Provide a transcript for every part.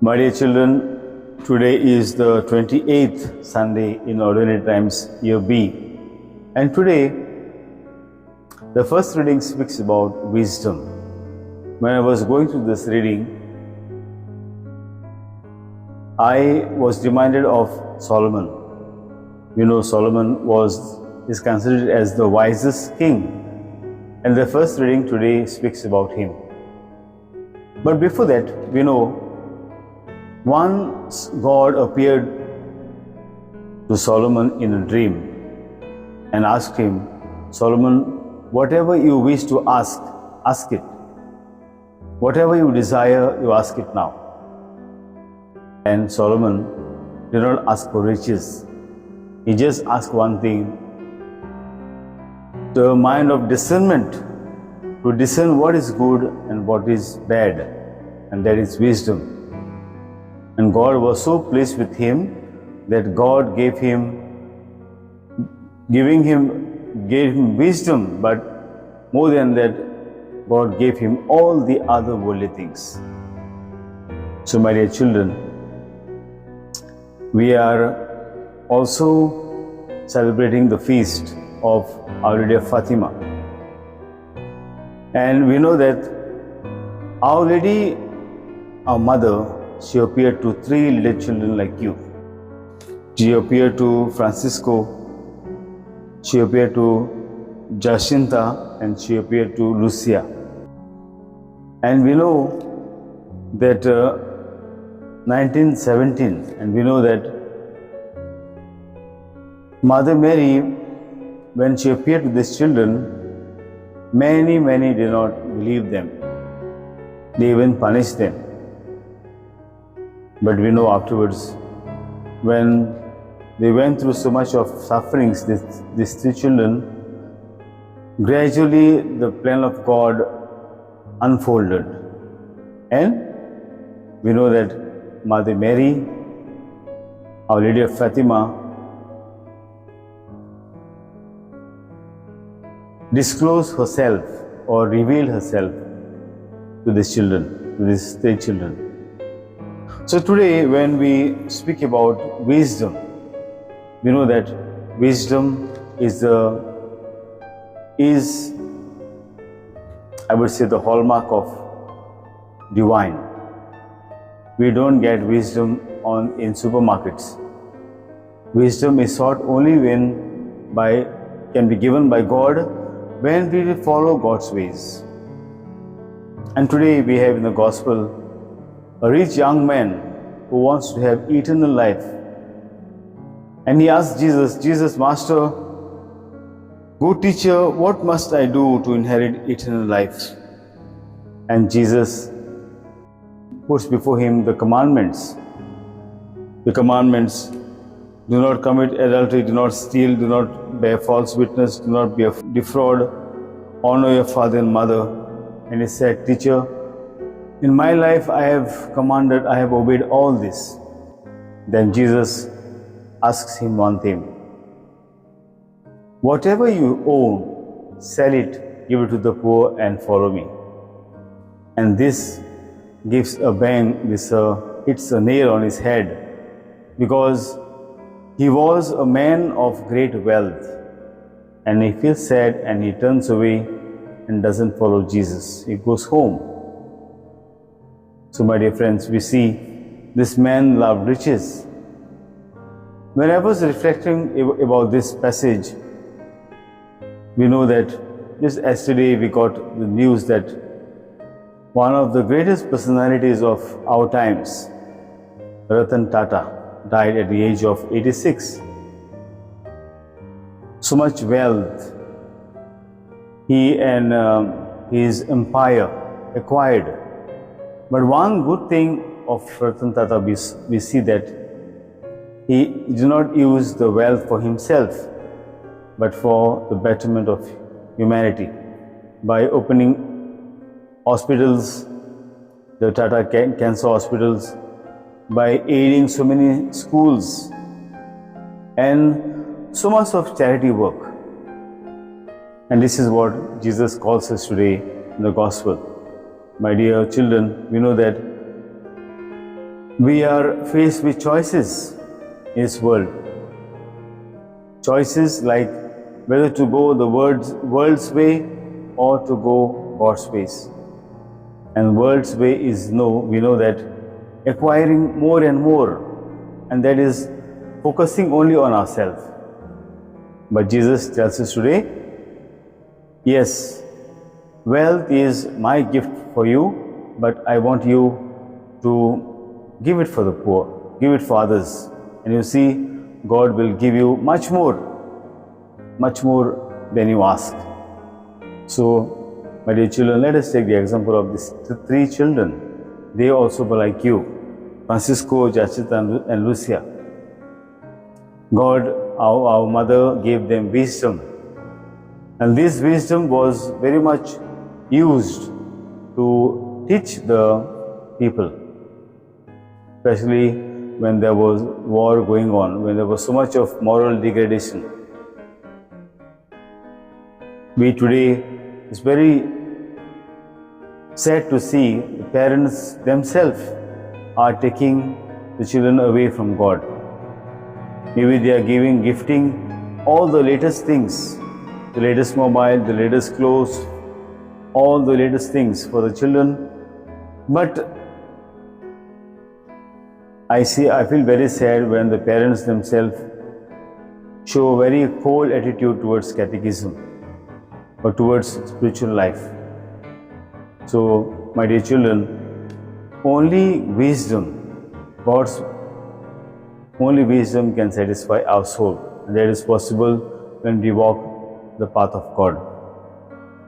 My dear children, today is the 28th Sunday in Ordinary Times, Year B. And today, the first reading speaks about wisdom. When I was going through this reading, I was reminded of Solomon. You know, Solomon is considered as the wisest king. And the first reading today speaks about him. But before that, we know once God appeared to Solomon in a dream and asked him, Solomon, whatever you wish to ask, ask it. Whatever you desire, you ask it now. And Solomon did not ask for riches. He just asked one thing, the mind of discernment, to discern what is good and what is bad, and that is wisdom. And God was so pleased with him that God gave him wisdom, but more than that, God gave him all the other worldly things. So, my dear children, we are also celebrating the feast of Our Lady of Fatima. And we know that Our Lady, our mother, she appeared to three little children like you. She appeared to Francisco, she appeared to Jacinta, and she appeared to Lucia. And we know that 1917, and we know that Mother Mary, when she appeared to these children, many did not believe them. They even punished them. But we know afterwards, when they went through so much of sufferings, these three children, gradually the plan of God unfolded. And we know that Mother Mary, Our Lady of Fatima, disclosed herself or revealed herself to these children, to these three children. So today, when we speak about wisdom, we know that wisdom is I would say, the hallmark of divine. We don't get wisdom in supermarkets. Wisdom is sought only can be given by God when we follow God's ways. And today we have in the Gospel a rich young man who wants to have eternal life. And he asked Jesus, Master, good teacher, what must I do to inherit eternal life? And Jesus puts before him the commandments. The commandments: do not commit adultery, do not steal, do not bear false witness, do not defraud, honor your father and mother. And he said, Teacher, in my life I have obeyed all this. Then Jesus asks him one thing. Whatever you own, sell it, give it to the poor, and follow me. And this gives a bang, hits a nail on his head, because he was a man of great wealth, and he feels sad and he turns away and doesn't follow Jesus. He goes home. So, my dear friends, we see this man loved riches. When I was reflecting about this passage, we know that just yesterday we got the news that one of the greatest personalities of our times, Ratan Tata, died at the age of 86. So much wealth he and his empire acquired. But one good thing of Ratan Tata, we see that he did not use the wealth for himself, but for the betterment of humanity. By opening hospitals, the Tata Cancer Hospitals, by aiding so many schools, and so much of charity work. And this is what Jesus calls us today in the Gospel. My dear children, we know that We are faced with choices in this world. Choices like whether to go the world's way or to go God's ways. And world's way is we know that acquiring more and more, and that is focusing only on ourselves. But Jesus tells us today, yes, wealth is my gift for you, but I want you to give it for the poor, give it for others. And you see, God will give you much more than you ask. So, my dear children, let us take the example of these three children. They also were like you, Francisco, Jachita, and Lucia. God, our mother, gave them wisdom. And this wisdom was very much used to teach the people, especially when there was war going on, when there was so much of moral degradation. We today, it's very sad to see the parents themselves are taking the children away from God. Maybe they are gifting all the latest things, the latest mobile, the latest clothes, all the latest things for the children. But I feel very sad when the parents themselves show a very cold attitude towards catechism or towards spiritual life. So, my dear children, only wisdom, God's only wisdom can satisfy our soul, and that is possible when we walk the path of God.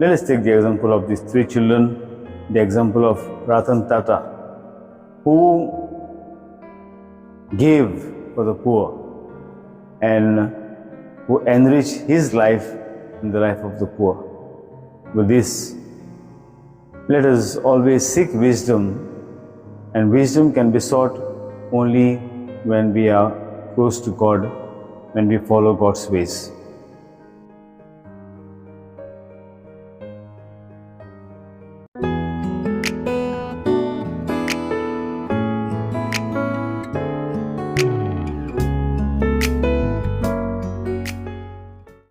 Let us take the example of these three children, the example of Ratan Tata, who gave for the poor and who enriched his life and the life of the poor. With this, let us always seek wisdom, and wisdom can be sought only when we are close to God, when we follow God's ways.